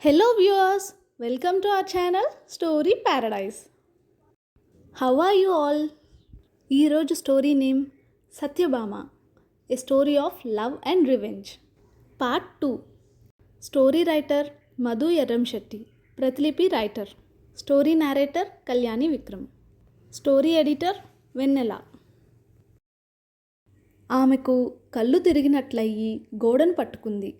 Hello viewers, welcome to our channel Story Paradise. How are you all? ఈరోజు story name Satyabhama, a story of love and revenge. Part 2. Story writer Madhu Erramsetti, Pratilipi writer. Story narrator Kalyani Vikram. Story editor Vennela. ఆమెకు కళ్ళు తిరిగినట్లయి గోడను పట్టుకుంది.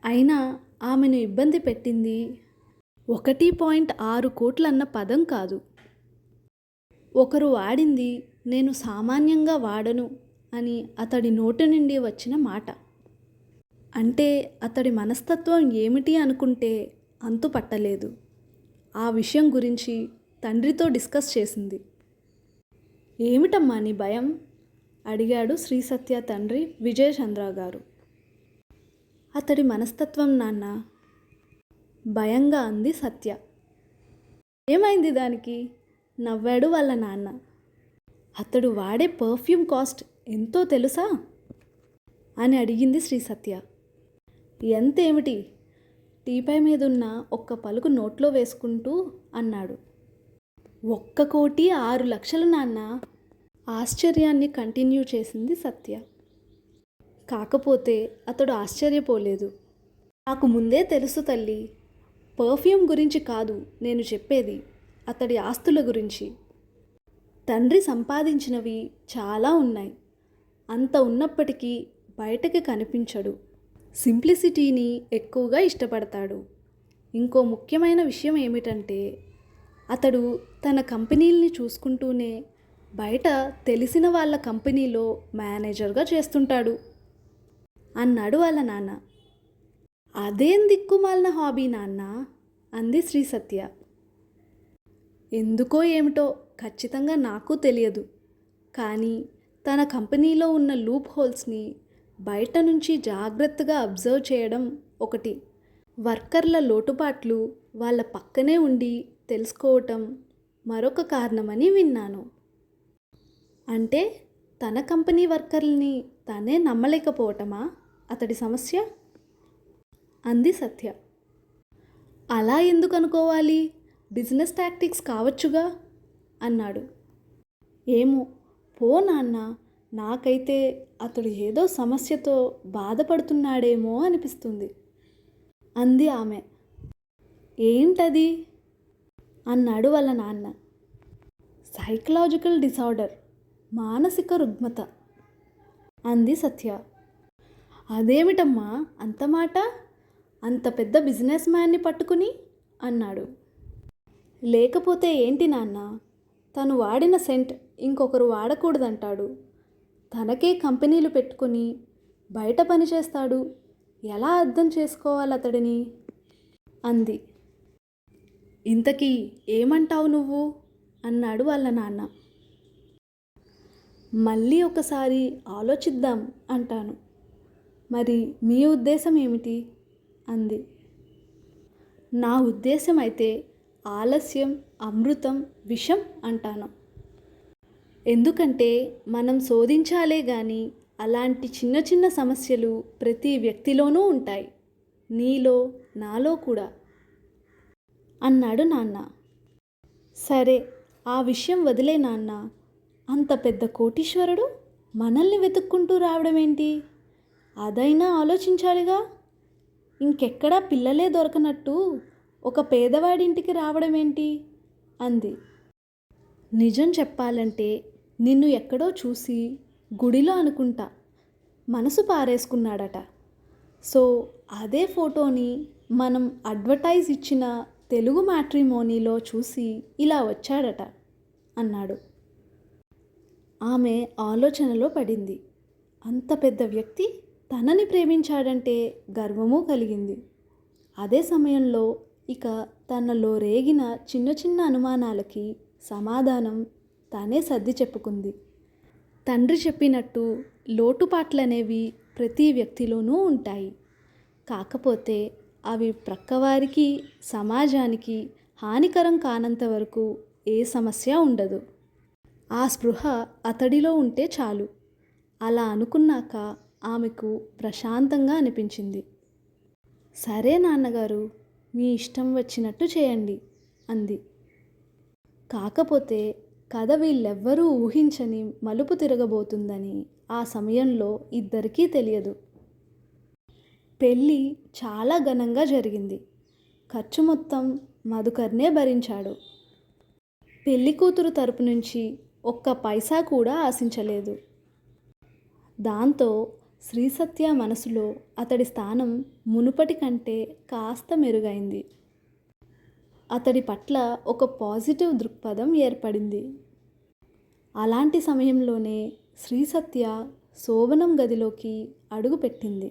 అయినా ఆమెను ఇబ్బంది పెట్టింది 1.6 కోట్లన్న పదం కాదు. ఒకరు వాడింది నేను సామాన్యంగా వాడను అని అతడి నోటి నుండి వచ్చిన మాట. అంటే అతడి మనస్తత్వం ఏమిటి అనుకుంటే అంతు పట్టలేదు. ఆ విషయం గురించి తండ్రితో డిస్కస్ చేసింది. ఏమిటమ్మా నీ భయం? అడిగాడు శ్రీసత్య తండ్రి విజయచంద్ర గారు. అతడి మనస్తత్వం నాన్న, భయంగా అంది సత్య. ఏమైంది దానికి? నవ్వాడు వాళ్ళ నాన్న. అతడు వాడే పర్ఫ్యూమ్ కాస్ట్ ఎంతో తెలుసా అని అడిగింది శ్రీసత్య. ఎంతేమిటి? టీపై మీదున్న ఒక్క పలుకు నోట్లో వేసుకుంటూ అన్నాడు. 1,06,00,000 నాన్న. ఆశ్చర్యాన్ని కంటిన్యూ చేసింది సత్య. కాకపోతే అతడు ఆశ్చర్యపోలేదు. నాకు ముందే తెలుసు తల్లి, పర్ఫ్యూమ్ గురించి కాదు నేను చెప్పేది, అతడి ఆస్తుల గురించి. తండ్రి సంపాదించినవి చాలా ఉన్నాయి. అంత ఉన్నప్పటికీ బయటకి కనిపించడు. సింప్లిసిటీని ఎక్కువగా ఇష్టపడతాడు. ఇంకో ముఖ్యమైన విషయం ఏమిటంటే అతడు తన కంపెనీల్ని చూసుకుంటూనే బయట తెలిసిన వాళ్ళ కంపెనీలో మేనేజర్గా చేస్తుంటాడు అన్నాడు వాళ్ళ నాన్న. అదేం దిక్కుమాలిన హాబీ నాన్న అంది శ్రీసత్య. ఎందుకో ఏమిటో ఖచ్చితంగా నాకు తెలియదు, కానీ తన కంపెనీలో ఉన్న లూప్ హోల్స్ని బయట నుంచి జాగ్రత్తగా అబ్జర్వ్ చేయడం ఒకటి, వర్కర్ల లోటుపాట్లు వాళ్ళ పక్కనే ఉండి తెలుసుకోవటం మరొక కారణమని విన్నాను. అంటే తన కంపెనీ వర్కర్లని తనే నమ్మలేకపోవటమా అతడి సమస్య? అంది సత్య. అలా ఎందుకు అనుకోవాలి? బిజినెస్ టాక్టిక్స్ కావచ్చుగా అన్నాడు. ఏమో పో నాన్న, నాకైతే అతడు ఏదో సమస్యతో బాధపడుతున్నాడేమో అనిపిస్తుంది అంది ఆమె. ఏంటది అన్నాడు వాళ్ళ నాన్న. సైకలాజికల్ డిసార్డర్, మానసిక రుగ్మత అంది సత్య. అదేమిటమ్మా అంత మాట? అంత పెద్ద బిజినెస్ మ్యాన్ని పట్టుకుని అన్నాడు. లేకపోతే ఏంటి నాన్న, తను వాడిన సెంట్ ఇంకొకరు వాడకూడదంటాడు. తనకే కంపెనీలు పెట్టుకుని బయట పనిచేస్తాడు. ఎలా అర్థం చేసుకోవాలి అతడిని అంది. ఇంతకీ ఏమంటావు నువ్వు అన్నాడు వాళ్ళ నాన్న. మళ్ళీ ఒకసారి ఆలోచిద్దాం అంటాను. మరి మీ ఉద్దేశం ఏమిటి అంది. నా ఉద్దేశం అయితే ఆలస్యం అమృతం విషం అంటాను. ఎందుకంటే మనం శోధించాలే కానీ అలాంటి చిన్న చిన్న సమస్యలు ప్రతి వ్యక్తిలోనూ ఉంటాయి, నీలో నాలో కూడా అన్నాడు నాన్న. సరే ఆ విషయం వదిలే నాన్న, అంత పెద్ద కోటీశ్వరుడు మనల్ని వెతుక్కుంటూ రావడం ఏంటి? అదైనా ఆలోచించాలిగా. ఇంకెక్కడా పిల్లలే దొరకనట్టు ఒక పేదవాడింటికి రావడం ఏంటి అంది. నిజం చెప్పాలంటే నిన్ను ఎక్కడో చూసి గుడిలో అనుకుంటా మనసు పారేసుకున్నాడట. సో అదే ఫోటోని మనం అడ్వర్టైజ్ ఇచ్చిన తెలుగు మ్యాట్రిమోనీలో చూసి ఇలా వచ్చాడట అన్నాడు. ఆమె ఆలోచనలో పడింది. అంత పెద్ద వ్యక్తి తనని ప్రేమించాడంటే గర్వము కలిగింది. అదే సమయంలో ఇక తనలో రేగిన చిన్న చిన్న అనుమానాలకి సమాధానం తానే సర్ది చెప్పుకుంది. తండ్రి చెప్పినట్టు లోటుపాట్లనేవి ప్రతి వ్యక్తిలోనూ ఉంటాయి. కాకపోతే అవి ప్రక్కవారికి సమాజానికి హానికరం కానంత వరకు ఏ సమస్య ఉండదు. ఆ స్పృహ అతడిలో ఉంటే చాలు. అలా అనుకున్నాక ఆమెకు ప్రశాంతంగా అనిపించింది. సరే నాన్నగారు, మీ ఇష్టం వచ్చినట్టు చేయండి అంది. కాకపోతే కథ వీళ్ళెవ్వరూ ఊహించని మలుపు తిరగబోతుందని ఆ సమయంలో ఇద్దరికీ తెలియదు. పెళ్ళి చాలా ఘనంగా జరిగింది. ఖర్చు మొత్తం మధుకర్నే భరించాడు. పెళ్లి కూతురు తరపు నుంచి ఒక్క పైసా కూడా ఆశించలేదు. దాంతో శ్రీసత్య మనసులో అతడి స్థానం మునుపటి కంటే కాస్త మెరుగైంది. అతడి పట్ల ఒక పాజిటివ్ దృక్పథం ఏర్పడింది. అలాంటి సమయంలోనే శ్రీసత్య శోభనం గదిలోకి అడుగుపెట్టింది.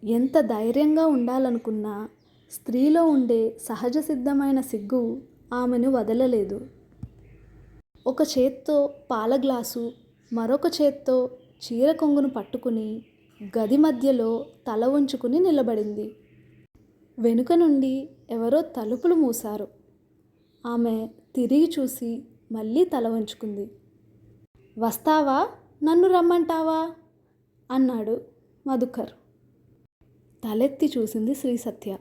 ఎంత ధైర్యంగా ఉండాలనుకున్నా స్త్రీలో ఉండే సహజ సిద్ధమైన సిగ్గు ఆమెను వదలలేదు. ఒక చేత్తో పాల గ్లాసు, మరొక చేత్తో చీర కొంగును పట్టుకుని గది మధ్యలో తల ఉంచుకుని నిలబడింది. వెనుక నుండి ఎవరో తలుపులు మూశారు. ఆమె తిరిగి చూసి మళ్ళీ తల వంచుకుంది. వస్తావా, నన్ను రమ్మంటావా అన్నాడు మధుకర్. తలెత్తి చూసింది శ్రీసత్య.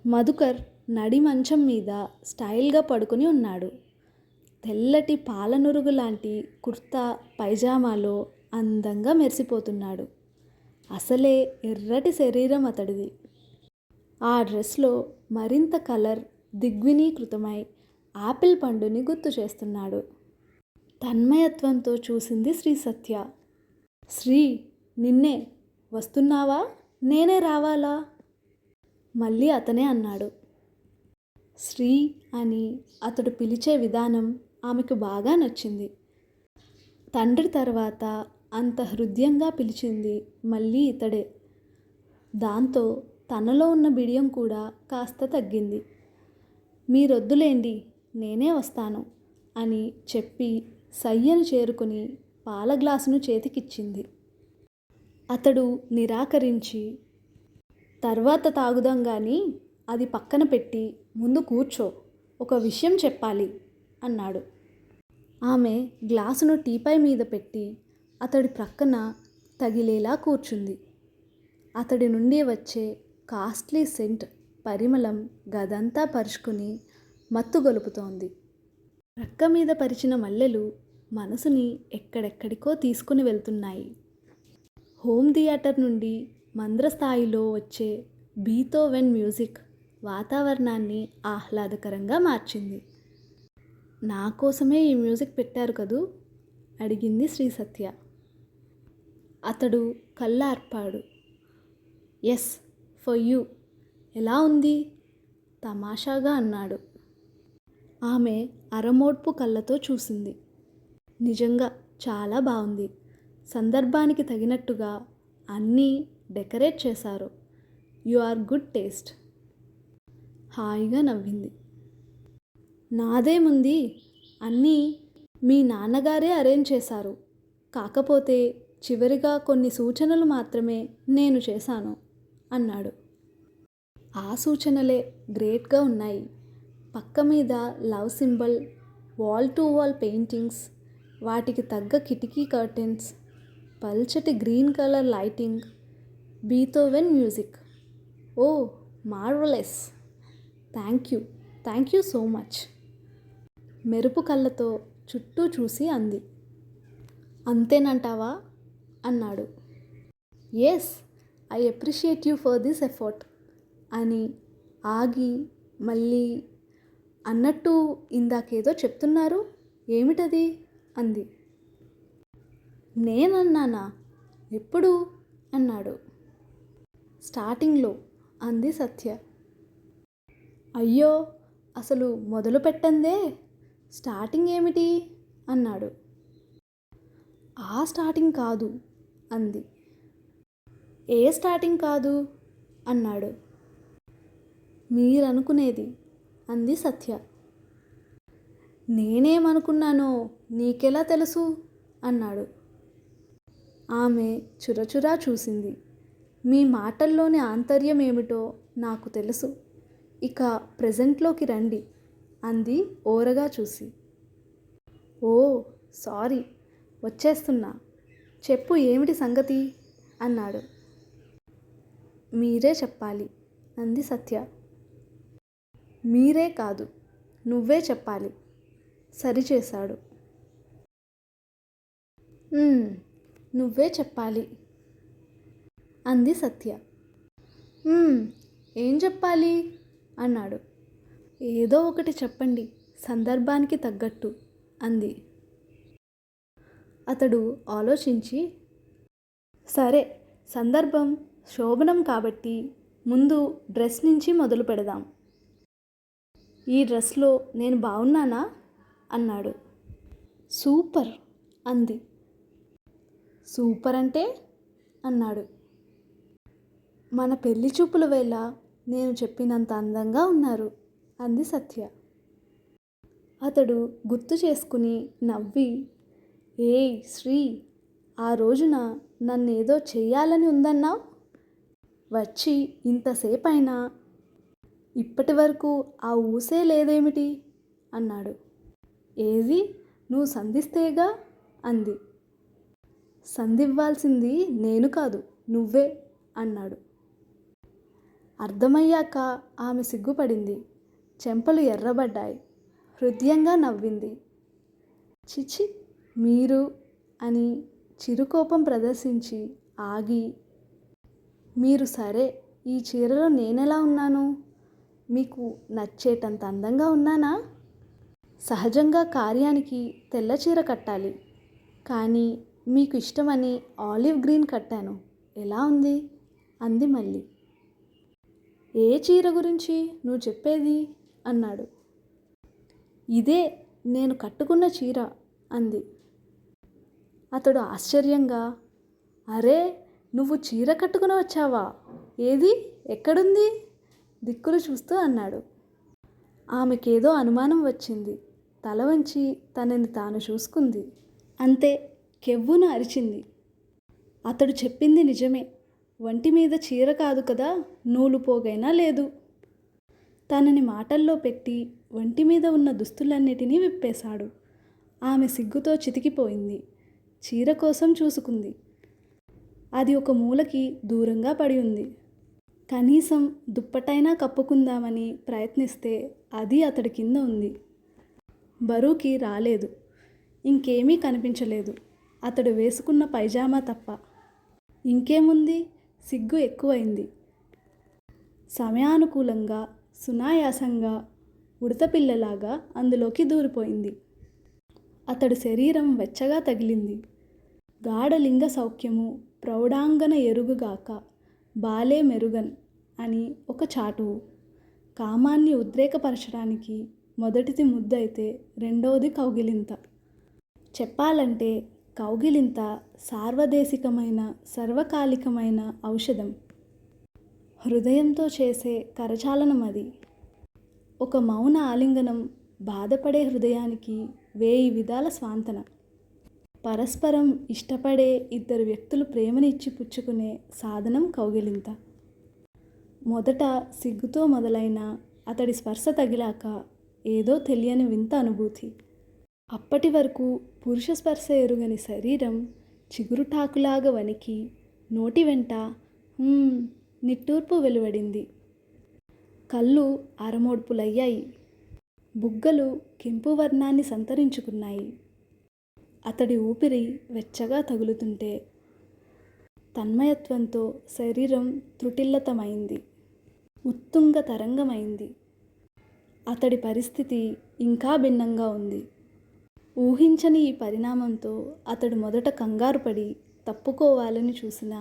మధుకర్ నడి మంచం మీద స్టైల్గా పడుకుని ఉన్నాడు. తెల్లటి పాలనురుగు లాంటి కుర్తా పైజామాలో అందంగా మెరిసిపోతున్నాడు. అసలే ఎర్రటి శరీరం అతడిది. ఆ డ్రెస్లో మరింత కలర్ దిగ్వినీకృతమై ఆపిల్ పండుని గుర్తు చేస్తున్నాడు. తన్మయత్వంతో చూసింది శ్రీసత్య. శ్రీ, నిన్నే, వస్తున్నావా, నేనే రావాలా? మళ్ళీ అతనే అన్నాడు. శ్రీ అని అతడు పిలిచే విధానం ఆమెకు బాగా నచ్చింది. తండ్రి తర్వాత అంత హృదయంగా పిలిచింది మళ్ళీ ఇతడే. దాంతో తనలో ఉన్న బిడియం కూడా కాస్త తగ్గింది. మీరొద్దులేండి, నేనే వస్తాను అని చెప్పి సయ్యను చేరుకుని పాల గ్లాసును చేతికిచ్చింది. అతడు నిరాకరించి, తర్వాత తాగుదాం గాని అది పక్కన పెట్టి ముందు కూర్చో, ఒక విషయం చెప్పాలి అన్నాడు. ఆమె గ్లాసును టీపై మీద పెట్టి అతడి ప్రక్కన తగిలేలా కూర్చుంది. అతడి నుండి వచ్చే కాస్ట్లీ సెంట్ పరిమళం గదంతా పరుచుకుని మత్తు గొలుపుతోంది. ప్రక్క మీద పరిచిన మల్లెలు మనసుని ఎక్కడెక్కడికో తీసుకుని వెళ్తున్నాయి. హోమ్ థియేటర్ నుండి మంద్రస్థాయిలో వచ్చే బీథోవెన్ మ్యూజిక్ వాతావరణాన్ని ఆహ్లాదకరంగా మార్చింది. నా కోసమే ఈ మ్యూజిక్ పెట్టారు కదూ అడిగింది శ్రీసత్య. అతడు కళ్ళార్పాడు. Yes, for you. ఎలా ఉంది తమాషాగా అన్నాడు. ఆమె అరమోడ్పు కళ్ళతో చూసింది. నిజంగా చాలా బాగుంది. సందర్భానికి తగినట్టుగా అన్నీ డెకరేట్ చేశారు. You are good taste. హాయిగా నవ్వింది. నాదేముంది, అన్నీ మీ నాన్నగారే అరేంజ్ చేశారు. కాకపోతే చివరిగా కొన్ని సూచనలు మాత్రమే నేను చేశాను అన్నాడు. ఆ సూచనలే గ్రేట్గా ఉన్నాయి. పక్క మీద love symbol, wall to wall paintings, వాటికి తగ్గ కిటికీ కర్టెన్స్, పల్చటి green colour lighting, Beethoven music. Oh, marvellous. Thank you so much. మెరుపు కళ్ళతో చుట్టూ చూసి అంది. అంతేనంటావా అన్నాడు. Yes, I appreciate you for this effort అని ఆగి మళ్ళీ, అన్నట్టు ఇందాకేదో చెప్తున్నారు, ఏమిటది అంది. నేనన్నానా? ఎప్పుడు అన్నాడు. స్టార్టింగ్లో అంది సత్య. అయ్యో, అసలు మొదలు పెట్టందే, స్టార్టింగ్ ఏమిటి అన్నాడు. ఆ స్టార్టింగ్ కాదు అంది. ఏ స్టార్టింగ్ కాదు అన్నాడు. మీరనుకునేది అంది సత్య. నేనేమనుకున్నానో నీకెలా తెలుసు అన్నాడు. ఆమె చురచురా చూసింది. మీ మాటల్లోని ఆంతర్యం ఏమిటో నాకు తెలుసు. ఇక ప్రెజెంట్లోకి రండి అంది ఓరగా చూసి. ఓ, సారీ, వచ్చేస్తున్నా. చెప్పు, ఏమిటి సంగతి అన్నాడు. మీరే చెప్పాలి అంది సత్య. మీరే కాదు, నువ్వే చెప్పాలి సరిచేశాడు. నువ్వే చెప్పాలి అంది సత్య. ఏం చెప్పాలి అన్నాడు. ఏదో ఒకటి చెప్పండి సందర్భానికి తగ్గట్టు అంది. అతడు ఆలోచించి, సరే, సందర్భం శోభనం కాబట్టి ముందు డ్రెస్ నుంచి మొదలు పెడదాం. ఈ డ్రెస్లో నేను బాగున్నానా అన్నాడు. సూపర్ అంది. సూపర్ అంటే అన్నాడు. మన పెళ్లి చూపుల వేళ నేను చెప్పినంత అందంగా ఉన్నారు అంది సత్య. అతడు గుర్తు చేసుకుని నవ్వి, ఏయ్ శ్రీ, ఆ రోజున నన్నేదో చెయ్యాలని ఉందన్నావు, వచ్చి ఇంతసేపైనా ఇప్పటి వరకు ఆ ఊసే లేదేమిటి అన్నాడు. ఏది, నువ్వు సంధిస్తేగా అంది. సంధివ్వాల్సింది నేను కాదు, నువ్వే అన్నాడు. అర్థమయ్యాక ఆమె సిగ్గుపడింది. చెంపలు ఎర్రబడ్డాయి. హృదయంగా నవ్వింది. చిచి, మీరు అని చిరుకోపం ప్రదర్శించి ఆగి, మీరు సరే, ఈ చీరలో నేనెలా ఉన్నాను? మీకు నచ్చేటంత అందంగా ఉన్నానా? సహజంగా కార్యానికి తెల్ల చీర కట్టాలి, కానీ మీకు ఇష్టమని ఆలివ్ గ్రీన్ కట్టాను. ఎలా ఉంది అంది మళ్ళీ. ఏ చీర గురించి నువ్వు చెప్పేది అన్నాడు. ఇదే నేను కట్టుకున్న చీర అంది. అతడు ఆశ్చర్యంగా, అరే, నువ్వు చీర కట్టుకుని వచ్చావా? ఏది, ఎక్కడుంది దిక్కులు చూస్తూ అన్నాడు. ఆమెకేదో అనుమానం వచ్చింది. తల వంచి తనని తాను చూసుకుంది. అంతే, కెవ్వున అరిచింది. అతడు చెప్పింది నిజమే. వంటి మీద చీర కాదు కదా, నూలు పోగైనా లేదు. తనని మాటల్లో పెట్టి వంటి మీద ఉన్న దుస్తులన్నిటినీ విప్పేశాడు. ఆమె సిగ్గుతో చితికిపోయింది. చీర కోసం చూసుకుంది. అది ఒక మూలకి దూరంగా పడి ఉంది. కనీసం దుప్పటైనా కప్పుకుందామని ప్రయత్నిస్తే అది అతడి కింద ఉంది. బరువుకి రాలేదు. ఇంకేమీ కనిపించలేదు, అతడు వేసుకున్న పైజామా తప్ప. ఇంకేముంది, సిగ్గు ఎక్కువైంది. సమయానుకూలంగా సునాయాసంగా ఉడతపిల్లలాగా అందులోకి దూరిపోయింది. అతడి శరీరం వెచ్చగా తగిలింది. గాఢలింగ సౌఖ్యము ప్రౌఢాంగన ఎరుగుగాక బాలే మెరుగన్ అని ఒక చాటువు. కామాన్ని ఉద్రేకపరచడానికి మొదటిది ముద్దయితే రెండవది కౌగిలింత. చెప్పాలంటే కౌగిలింత సార్వదేశికమైన సర్వకాలికమైన ఔషధం. హృదయంతో చేసే కరచాలనం అది. ఒక మౌన ఆలింగనం బాధపడే హృదయానికి 1000 విధాల స్వాంతన. పరస్పరం ఇష్టపడే ఇద్దరు వ్యక్తులు ప్రేమనిచ్చి పుచ్చుకునే సాధనం కౌగిలింత. మొదట సిగ్గుతో మొదలైన అతడి స్పర్శ తగిలాక ఏదో తెలియని వింత అనుభూతి. అప్పటి వరకు పురుష స్పర్శ ఎరుగని శరీరం చిగురుటాకులాగా వణికి నోటి వెంట నిట్టూర్పు వెలువడింది. కళ్ళు అరమోడ్పులయ్యాయి. బుగ్గలు కెంపు వర్ణాన్ని సంతరించుకున్నాయి. అతడి ఊపిరి వెచ్చగా తగులుతుంటే తన్మయత్వంతో శరీరం త్రుటిల్లతమైంది. ఉత్తుంగ తరంగమైంది. అతడి పరిస్థితి ఇంకా భిన్నంగా ఉంది. ఊహించని ఈ పరిణామంతో అతడు మొదట కంగారుపడి తప్పుకోవాలని చూసినా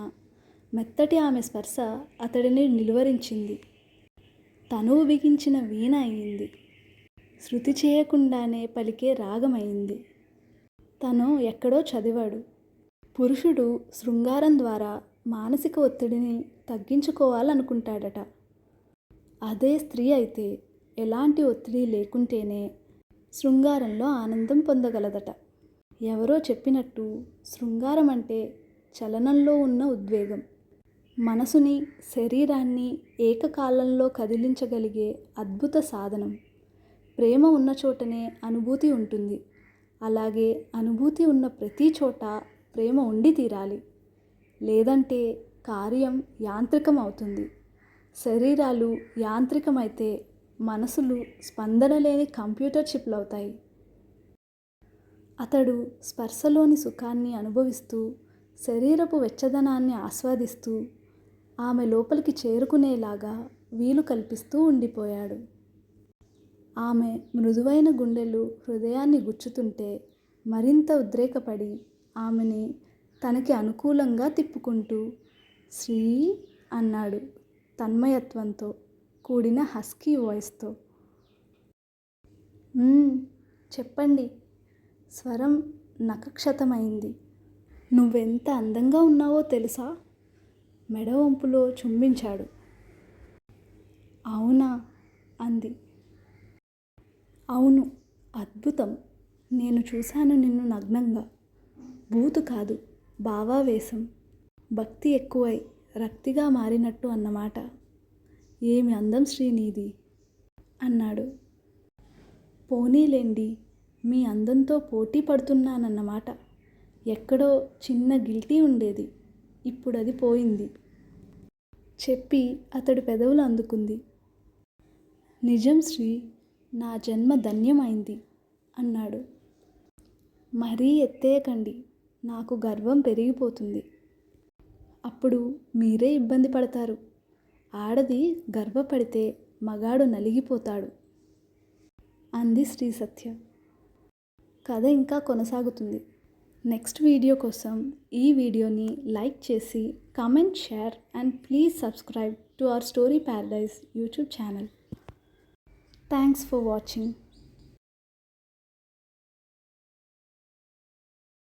మెత్తటి ఆమె స్పర్శ అతడిని నిలువరించింది. తనువు బిగించిన వీణ అయింది. శృతి చేయకుండానే పలికే రాగమైంది. తను ఎక్కడో చదివాడు. పురుషుడు శృంగారం ద్వారా మానసిక ఒత్తిడిని తగ్గించుకోవాలనుకుంటాడట. అదే స్త్రీ అయితే ఎలాంటి ఒత్తిడి లేకుంటేనే శృంగారంలో ఆనందం పొందగలదట. ఎవరో చెప్పినట్టు శృంగారం అంటే చలనంలో ఉన్న ఉద్వేగం. మనసుని, శరీరాన్ని ఏకకాలంలో కదిలించగలిగే అద్భుత సాధనం. ప్రేమ ఉన్న చోటనే అనుభూతి ఉంటుంది. అలాగే అనుభూతి ఉన్న ప్రతి చోట ప్రేమ ఉండి తీరాలి. లేదంటే కార్యం యాంత్రికం అవుతుంది. శరీరాలు యాంత్రికమైతే మనసులు స్పందన లేని కంప్యూటర్ చిప్లు అవుతాయి. అతడు స్పర్శలోని సుఖాన్ని అనుభవిస్తూ, శరీరపు వెచ్చదనాన్ని ఆస్వాదిస్తూ, ఆమె లోపలికి చేరుకునేలాగా వీలు కల్పిస్తూ ఉండిపోయాడు. ఆమె మృదువైన గుండెలు హృదయాన్ని గుచ్చుతుంటే మరింత ఉద్రేకపడి ఆమెని తనకి అనుకూలంగా తిప్పుకుంటూ శ్రీ అన్నాడు తన్మయత్వంతో కూడిన హస్కీ వాయిస్తో. చెప్పండి. స్వరం నఖక్షతమైంది. నువ్వెంత అందంగా ఉన్నావో తెలుసా? మెడ వంపులో చుంబించాడు. అవునా అంది. అవును, అద్భుతం. నేను చూశాను నిన్ను నగ్నంగా. బూతు కాదు, భావావేశం, భక్తి ఎక్కువై రక్తిగా మారినట్టు అన్నమాట. ఏమి అందం శ్రీ నీది అన్నాడు. పోనీలేండి, మీ అందంతో పోటీ పడుతున్నానన్నమాట. ఎక్కడో చిన్న గిల్టీ ఉండేది, ఇప్పుడు అది పోయింది చెప్పి అతడు పెదవులు అందుకుంది. నిజం శ్రీ, నా జన్మ ధన్యమైంది అన్నాడు. మరీ ఎత్తేయకండి, నాకు గర్వం పెరిగిపోతుంది. అప్పుడు మీరే ఇబ్బంది పడతారు. ఆడది గర్వపడితే మగాడు నలిగిపోతాడు అంది శ్రీ సత్య. కథ ఇంకా కొనసాగుతుంది. నెక్స్ట్ వీడియో కోసం ఈ వీడియోని లైక్ చేసి comment, share and please subscribe to our story Paradise YouTube channel. Thanks for watching.